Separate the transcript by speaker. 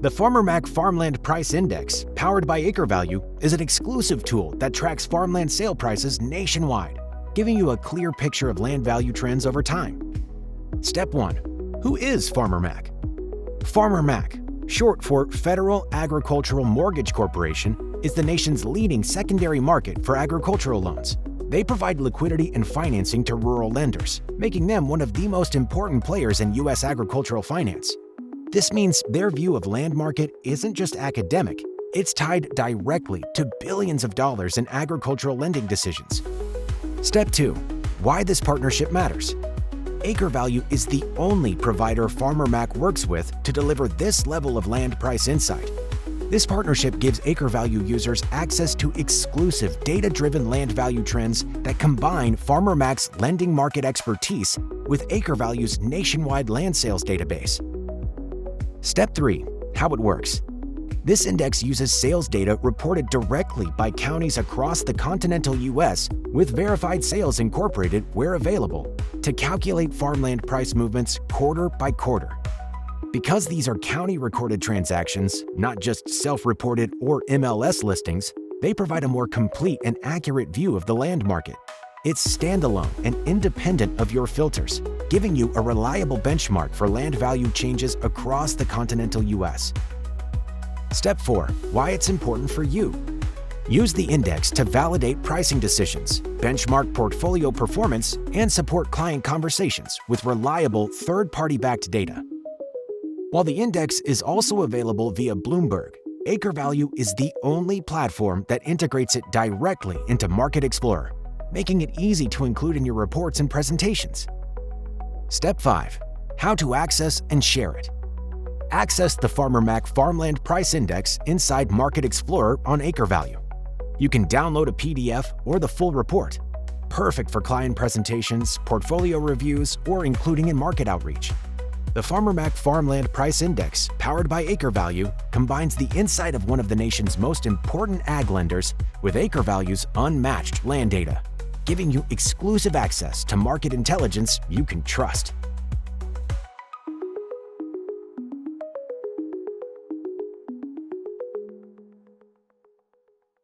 Speaker 1: The FarmerMac Farmland Price Index, powered by AcreValue, is an exclusive tool that tracks farmland sale prices nationwide, giving you a clear picture of land value trends over time. Step 1. Who is FarmerMac? FarmerMac, short for Federal Agricultural Mortgage Corporation, is the nation's leading secondary market for agricultural loans. They provide liquidity and financing to rural lenders, making them one of the most important players in U.S. agricultural finance. This means their view of land market isn't just academic, it's tied directly to billions of dollars in agricultural lending decisions. Step 2. Why this partnership matters. AcreValue is the only provider FarmerMac works with to deliver this level of land price insight. This partnership gives AcreValue users access to exclusive data-driven land value trends that combine FarmerMac's lending market expertise with AcreValue's nationwide land sales database. Step 3. How it works. This index uses sales data reported directly by counties across the continental U.S. with verified sales incorporated where available to calculate farmland price movements quarter by quarter. Because these are county-recorded transactions, not just self-reported or MLS listings, they provide a more complete and accurate view of the land market. It's standalone and independent of your filters, giving you a reliable benchmark for land value changes across the continental U.S. Step 4. Why it's important for you. Use the index to validate pricing decisions, benchmark portfolio performance, and support client conversations with reliable third-party backed data. While the index is also available via Bloomberg, AcreValue is the only platform that integrates it directly into Market Explorer, making it easy to include in your reports and presentations. Step 5. How to access and share it. Access the FarmerMac Farmland Price Index inside Market Explorer on AcreValue. You can download a PDF or the full report, perfect for client presentations, portfolio reviews, or including in market outreach. The FarmerMac Farmland Price Index, powered by AcreValue, combines the insight of one of the nation's most important ag lenders with AcreValue's unmatched land data, giving you exclusive access to market intelligence you can trust.